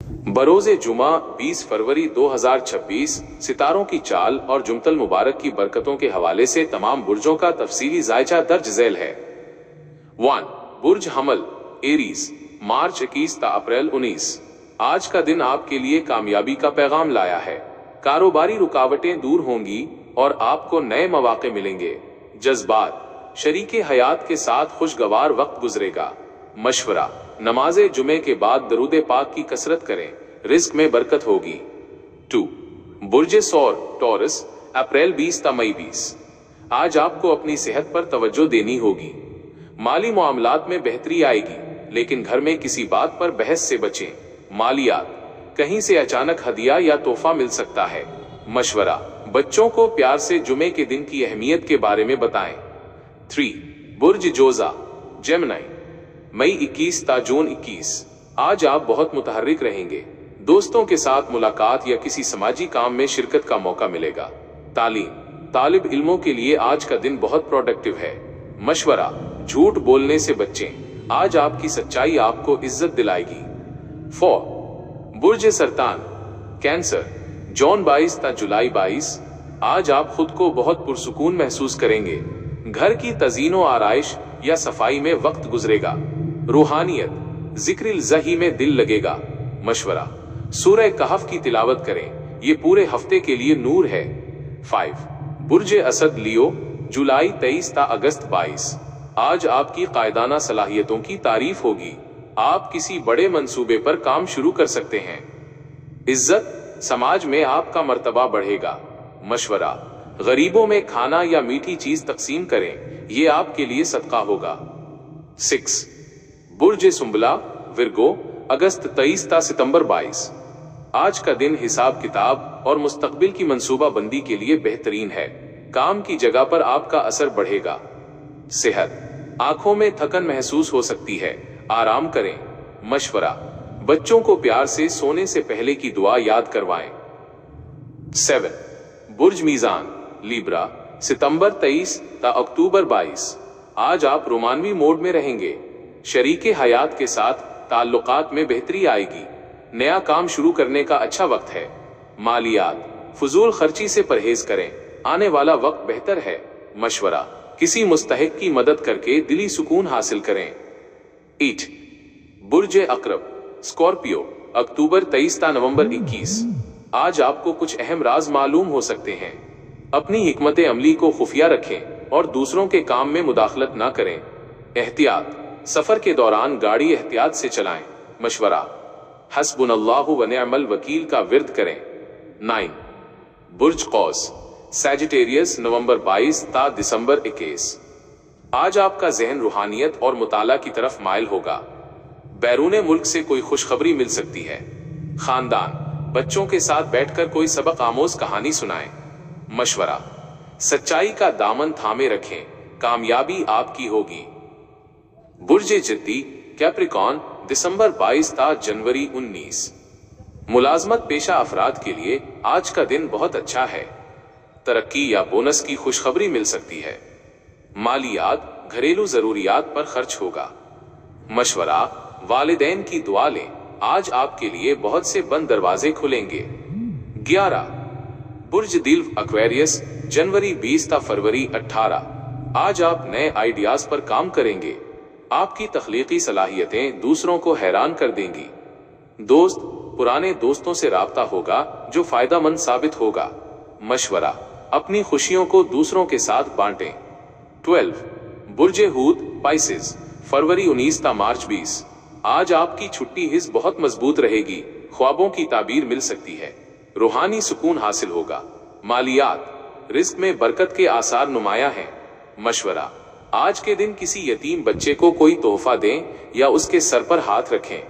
बरोज़े जुमा 20 फरवरी 2026 सितारों की चाल और जुमतल मुबारक की बरकतों के हवाले से तमाम बुर्जों का तफसीली जायजा दर्ज झैल है। 1. बुर्ज हमल एरीज, मार्च 21 ता अप्रैल 19। आज का दिन आपके लिए कामयाबी का पैगाम लाया है। कारोबारी रुकावटें दूर होंगी और आपको नए मौके मिलेंगे। जज्बात, शरीके हयात के साथ खुशगवार वक्त गुजरेगा। मशवरा, नमाजे जुमे के बाद दरूदे पाक की कसरत करें, रिस्क में बरकत होगी। 2. बुर्ज सौर टॉरस, अप्रैल 20 ता मई 20। आज आपको अपनी सेहत पर तवज्जो देनी होगी। माली मामलात में बेहतरी आएगी, लेकिन घर में किसी बात पर बहस से बचें। मालियात, कहीं से अचानक हदिया या तोहफा मिल सकता है। मशवरा, बच्चों को प्यार से जुमे के दिन की अहमियत के बारे में बताएं। 3. बुर्ज जोजा जेमिनी, मई 21 ता जून 21। आज आप बहुत मुतहर्रिक रहेंगे। दोस्तों के साथ मुलाकात या किसी समाजी काम में शिरकत का मौका मिलेगा। तालीम, तालिब इल्मों के लिए आज का दिन बहुत प्रोडक्टिव है। मशवरा, झूठ बोलने से बचें, आज आपकी सच्चाई आपको इज्जत दिलाएगी। 4. बुर्ज सरतान कैंसर, जून 22 ता जुलाई 22। आज आप खुद को बहुत पुरसुकून महसूस करेंगे। घर की तज़ीनो आराइश या सफाई में वक्त गुजरेगा। रूहानियत, जिक्रिल ज़ही में दिल लगेगा। मशवरा, सूरह कहफ की तिलावत करें, ये पूरे हफ्ते के लिए नूर है। 5. बुर्ज असद लियो, जुलाई 23 ता अगस्त 22। आज आपकी कायदाना सलाहियतों की तारीफ होगी। आप किसी बड़े मंसूबे पर काम शुरू कर सकते हैं। इज्जत, समाज में आपका मर्तबा बढ़ेगा। मशवरा, गरीबों में खाना या मीठी चीज तकसीम करें, ये आपके लिए सदका होगा। 6. बुर्ज सुंबला विरगो, अगस्त 23 ता सितंबर 22। आज का दिन हिसाब किताब और मुस्तकबिल की मंसूबा बंदी के लिए बेहतरीन है। काम की जगह पर आपका असर बढ़ेगा। सेहत, आंखों में थकन महसूस हो सकती है, आराम करें। मशवरा, बच्चों को प्यार से सोने से पहले की दुआ याद करवाएं। 7. बुर्ज मीजान लीब्रा, सितंबर 23 ता अक्टूबर 22। आज आप रोमानवी मोड में रहेंगे। शरीके हयात के साथ ताल्लुकात में बेहतरी आएगी। नया काम शुरू करने का अच्छा वक्त है। मालियात, फजूल खर्ची से परहेज करें, आने वाला वक्त बेहतर है। मशवरा, किसी मुस्तहिक की मदद करके दिली सुकून हासिल करें। 8. बुर्ज अकरब स्कॉर्पियो, अक्टूबर 23 ता नवंबर 21। आज आपको कुछ अहम राज मालूम हो सकते हैं। अपनी हिकमत अमली को खुफिया रखें और दूसरों के काम में मुदाखलत ना करें। एहतियात, सफर के दौरान गाड़ी एहतियात से चलाएं। मशवरा, हस्बुनल्लाहु व निअमल वकील का विर्द करें। 9. बुर्ज कौस सैजिटेरियस, नवंबर 22 ता दिसंबर 21। आज आपका जहन रूहानियत और मुताला की तरफ माइल होगा। बैरून मुल्क से कोई खुशखबरी मिल सकती है। खानदान, बच्चों के साथ बैठकर कोई सबक आमोज कहानी सुनाएं। मशवरा, सच्चाई का दामन थामे रखें, कामयाबी आपकी होगी। बुर्ज जिद्दी कैप्रिकॉन, दिसंबर 22 ता जनवरी 19। मुलाजमत पेशा अफराद के लिए आज का दिन बहुत अच्छा है। तरक्की या बोनस की खुशखबरी मिल सकती है। मालियात, घरेलू जरूरियात पर खर्च होगा। मशवरा, वालिदैन की दुआ लें, आज आपके लिए बहुत से बंद दरवाजे खुलेंगे। 11. बुर्ज दिल एक्वेरियस, जनवरी 20 ता फरवरी 18। आज आप नए आइडियाज पर काम करेंगे। आपकी तख्लीकी सलाहियतें दूसरों को हैरान कर देंगी। दोस्त, पुराने दोस्तों से राब्ता होगा जो फायदेमंद साबित होगा। मशवरा, अपनी खुशियों को दूसरों के साथ बांटें। 12. बुर्ज हूत पाइसेस, फरवरी 19 ता मार्च 20। आज आपकी छुट्टी हिस्स बहुत मजबूत रहेगी। ख्वाबों की ताबीर मिल सकती है। रूहानी सुकून हासिल होगा। मालियात, रिस्क में बरकत के आसार नुमाया हैं। मशवरा, आज के दिन किसी यतीम बच्चे को कोई तोहफा दें या उसके सर पर हाथ रखें।